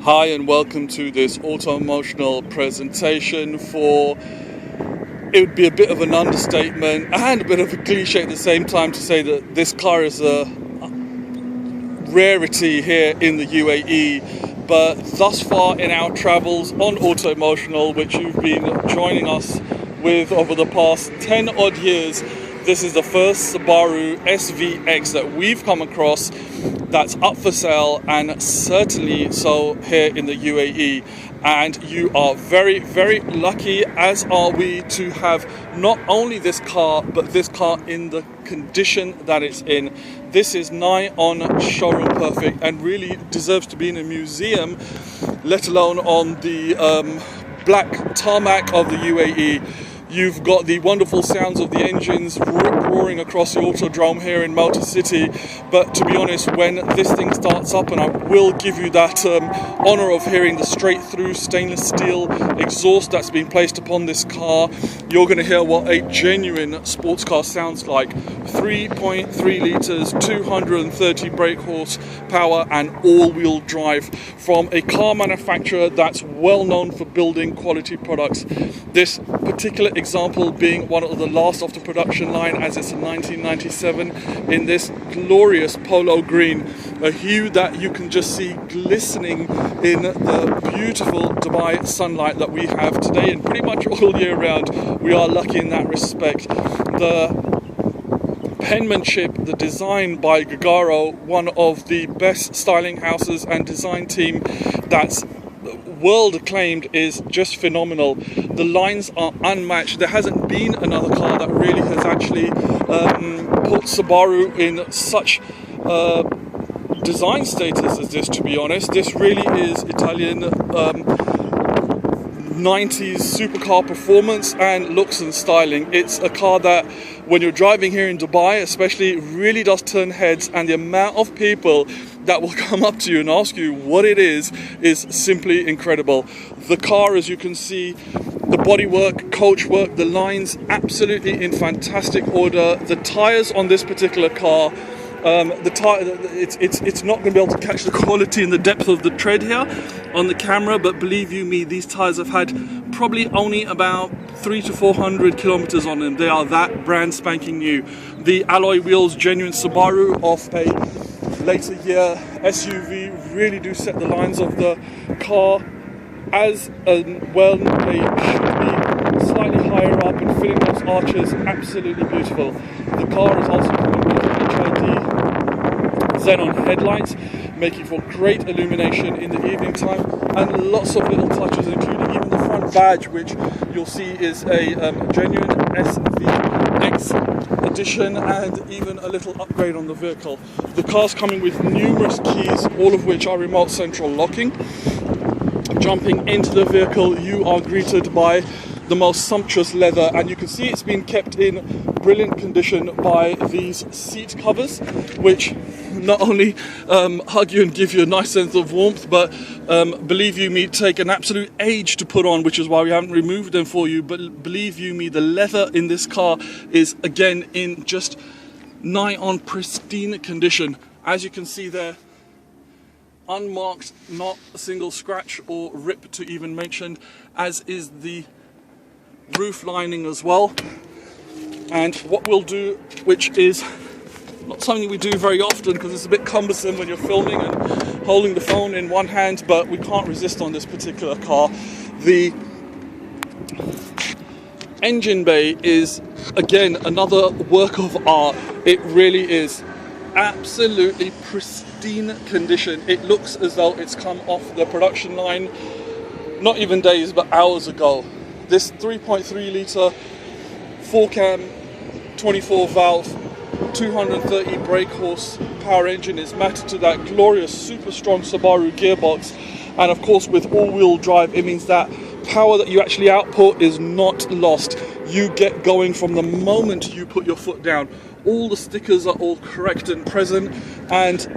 Hi and welcome to this auto-emotional presentation for, it would be a bit of an understatement and a bit of a cliche at the same time to say that this car is a rarity here in the UAE, but thus far in our travels on auto-emotional, which you've been joining us with over the past 10 odd years, this is the first Subaru SVX that we've come across that's up for sale, and certainly so here in the UAE. And you are very, very lucky, as are we, to have not only this car, but this car in the condition that it's in. This is nigh on showroom perfect and really deserves to be in a museum, let alone on the black tarmac of the UAE. You've got the wonderful sounds of the engines roaring across the autodrome here in Motor City. But to be honest, when this thing starts up, and I will give you that honor of hearing the straight through stainless steel exhaust that's been placed upon this car, you're going to hear what a genuine sports car sounds like. 3.3 litres, 230 brake horsepower and all-wheel drive from a car manufacturer that's well known for building quality products. This particular example being one of the last off the production line, as it's a 1997 in this glorious polo green, a hue that you can just see glistening in the beautiful Dubai sunlight that we have today and pretty much all year round. We are lucky in that respect. The penmanship, the design by Giugiaro, one of the best styling houses and design team that's world acclaimed, is just phenomenal. The lines are unmatched. There hasn't been another car that really has actually put Subaru in such design status as this, to be honest. This really is Italian 90s supercar performance and looks and styling. It's a car that, when you're driving here in Dubai especially, really does turn heads, and the amount of people that will come up to you and ask you what it is simply incredible. The car, as you can see, the bodywork, coachwork, the lines absolutely in fantastic order. The tyres on this particular car, it's not going to be able to catch the quality and the depth of the tread here on the camera, but believe you me, these tyres have had probably only about 300 to 400 kilometers on them. They are that brand spanking new. The alloy wheels, genuine Subaru of a later year SUV, really do set the lines of the car as well they should be, slightly higher up and filling those arches, absolutely beautiful. The car is also coming with HID xenon headlights, making for great illumination in the evening time, and lots of little touches, including even the front badge, which you'll see is a genuine SVX edition, and even a little upgrade on the vehicle. The car's coming with numerous keys, all of which are remote central locking. Jumping into the vehicle, you are greeted by the most sumptuous leather, and you can see it's been kept in brilliant condition by these seat covers, which not only hug you and give you a nice sense of warmth, but believe you me, take an absolute age to put on, which is why we haven't removed them for you. But believe you me, the leather in this car is again in just nigh on pristine condition. As you can see there, unmarked, not a single scratch or rip to even mention, as is the roof lining as well. And what we'll do, which is not something we do very often because it's a bit cumbersome when you're filming and holding the phone in one hand, but we can't resist on this particular car. The engine bay is again another work of art. It really is absolutely pristine condition. It looks as though it's come off the production line not even days but hours ago. This 3.3 litre 4-cam 24 valve 230 brake horsepower engine is matched to that glorious super strong Subaru gearbox, and of course with all-wheel drive it means that power that you actually output is not lost. You get going from the moment you put your foot down. All the stickers are all correct and present, and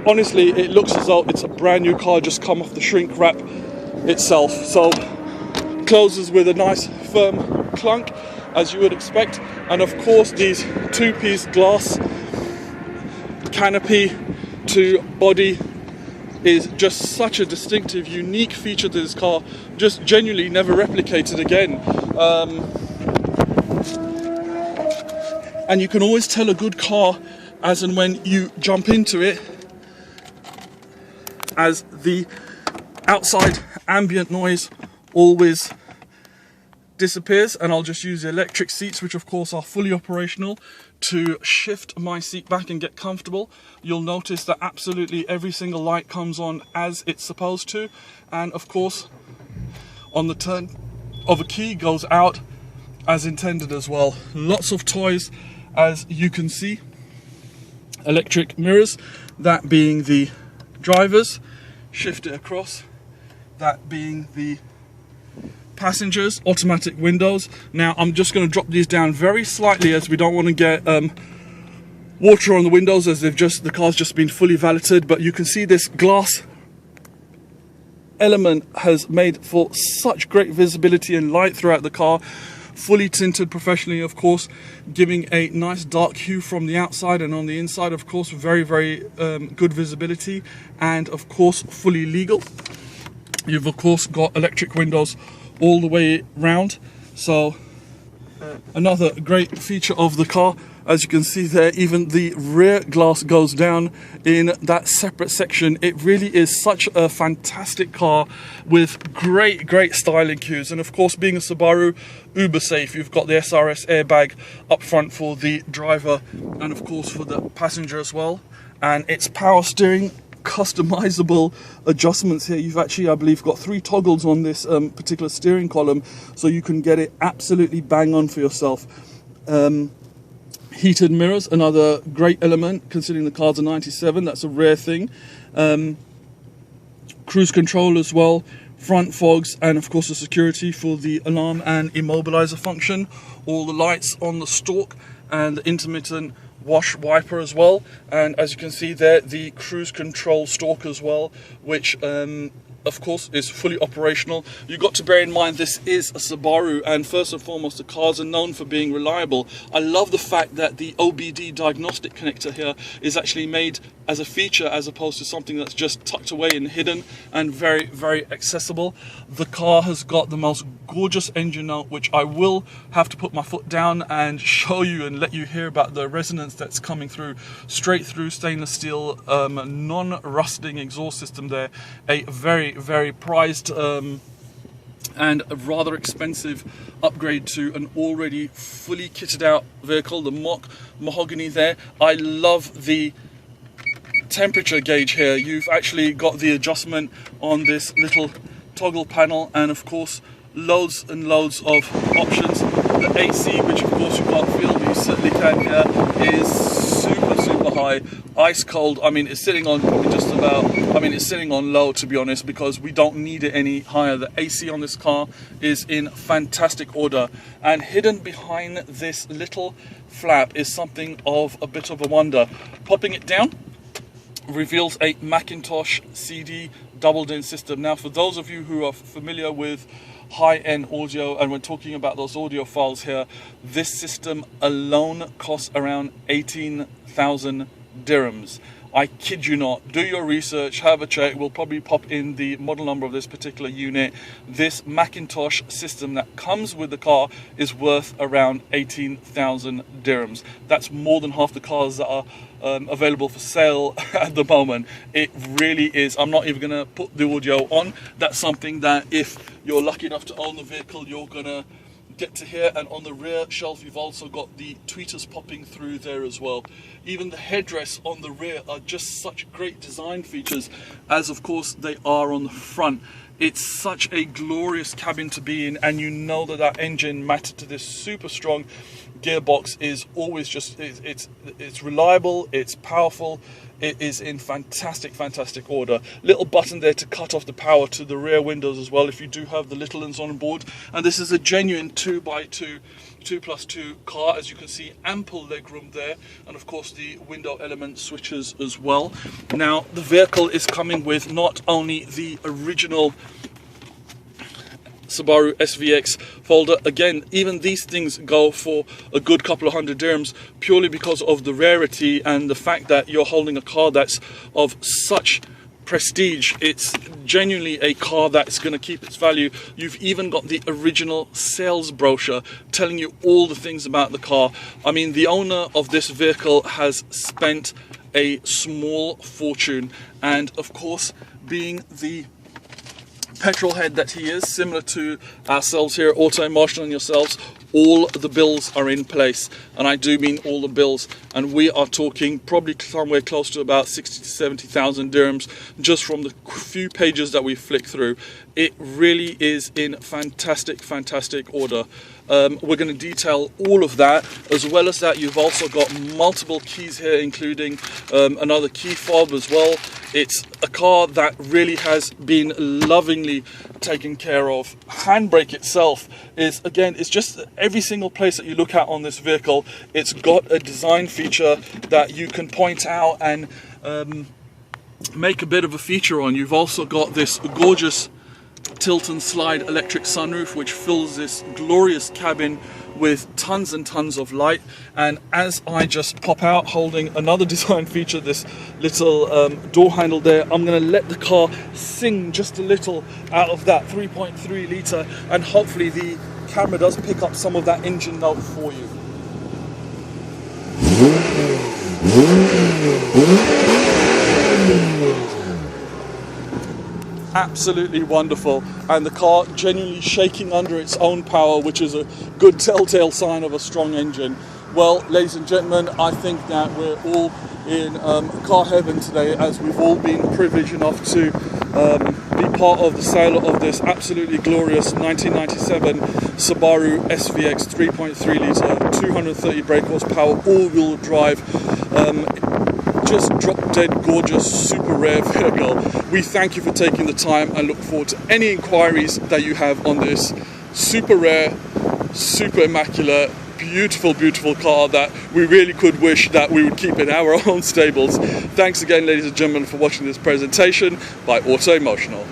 honestly it looks as though it's a brand new car just come off the shrink wrap itself. So closes with a nice firm clunk, as you would expect, and of course these two-piece glass canopy to body is just such a distinctive, unique feature to this car, just genuinely never replicated again. And you can always tell a good car as and when you jump into it, as the outside ambient noise always disappears. And I'll just use the electric seats, which of course are fully operational, to shift my seat back and get comfortable. You'll notice that absolutely every single light comes on as it's supposed to, and of course on the turn of a key goes out as intended as well. Lots of toys, as you can see. Electric mirrors, that being the drivers, shift it across, that being the passengers. Automatic windows. Now I'm just going to drop these down very slightly, as we don't want to get water on the windows, as the car's just been fully valeted. But you can see this glass element has made for such great visibility and light throughout the car. Fully tinted professionally, of course, giving a nice dark hue from the outside, and on the inside, of course, very good visibility, and of course fully legal. You've of course got electric windows all the way round. So another great feature of the car, as you can see there, even the rear glass goes down in that separate section. It really is such a fantastic car with great styling cues. And of course, being a Subaru, uber safe. You've got the SRS airbag up front for the driver and of course for the passenger as well. And it's power steering, customizable adjustments here. You've actually, I believe, got 3 toggles on this particular steering column, so you can get it absolutely bang on for yourself. Heated mirrors, another great element considering the car's a 97. That's a rare thing. Cruise control as well, front fogs, and of course the security for the alarm and immobilizer function. All the lights on the stalk and the intermittent wash wiper as well. And as you can see there, the cruise control stalk as well, which of course is fully operational. You've got to bear in mind this is a Subaru, and first and foremost the cars are known for being reliable. I love the fact that the OBD diagnostic connector here is actually made as a feature, as opposed to something that's just tucked away and hidden, and very accessible. The car has got the most gorgeous engine note, which I will have to put my foot down and show you and let you hear about the resonance that's coming through, straight through stainless steel, non-rusting exhaust system there. A very prized and a rather expensive upgrade to an already fully kitted out vehicle. The mock mahogany there. I love the temperature gauge here. You've actually got the adjustment on this little toggle panel, and of course loads and loads of options. The AC, which of course you can't feel, but you certainly can here, is super high, ice cold. I mean, it's sitting on probably just about, I mean, it's sitting on low, to be honest, because we don't need it any higher. The AC on this car is in fantastic order, and hidden behind this little flap is something of a bit of a wonder. Popping it down reveals a Macintosh CD doubled-in system. Now, for those of you who are familiar with high-end audio, and we're talking about those audio files here, this system alone costs around 18,000 dirhams. I kid you not. Do your research, have a check. We'll probably pop in the model number of this particular unit. This Macintosh system that comes with the car is worth around 18,000 dirhams. That's more than half the cars that are available for sale at the moment. It really is. I'm not even going to put the audio on. That's something that if you're lucky enough to own the vehicle, you're going to get to hear. And on the rear shelf, you've also got the tweeters popping through there as well. Even the headrests on the rear are just such great design features, as of course they are on the front. It's such a glorious cabin to be in, and you know that that engine matched to this super strong gearbox is always just, it's reliable, it's powerful, it is in fantastic order. Little button there to cut off the power to the rear windows as well if you do have the little ones on board. And this is a genuine 2x2 2+2 car, as you can see, ample legroom there, and of course the window element switches as well. Now the vehicle is coming with not only the original Subaru SVX folder. Again, even these things go for a good couple of hundred dirhams, purely because of the rarity and the fact that you're holding a car that's of such prestige. It's genuinely a car that's going to keep its value. You've even got the original sales brochure telling you all the things about the car. I mean, the owner of this vehicle has spent a small fortune, and of course, being the petrol head that he is, similar to ourselves here at Auto Emotional and yourselves, all the bills are in place, and I do mean all the bills, and we are talking probably somewhere close to about 60 to 70,000 dirhams just from the few pages that we flick through. It really is in fantastic order. We're going to detail all of that. As well as that, you've also got multiple keys here, including another key fob as well. It's a car that really has been lovingly taken care of. Handbrake itself is, again, it's just every single place that you look at on this vehicle, it's got a design feature that you can point out and make a bit of a feature on. You've also got this gorgeous tilt and slide electric sunroof, which fills this glorious cabin with tons and tons of light. And as I just pop out holding another design feature, this little door handle there, I'm going to let the car sing just a little out of that 3.3 litre, and hopefully the camera does pick up some of that engine note for you. Absolutely wonderful, and the car genuinely shaking under its own power, which is a good telltale sign of a strong engine. Well, ladies and gentlemen, I think that we're all in car heaven today, as we've all been privileged enough to be part of the sale of this absolutely glorious 1997 Subaru SVX 3.3 litre, 230 brake horsepower, all-wheel drive, just drop-dead gorgeous, super rare vehicle. We thank you for taking the time and look forward to any inquiries that you have on this super rare, super immaculate, beautiful car that we really could wish that we would keep in our own stables. Thanks again, ladies and gentlemen, for watching this presentation by Auto Emotional.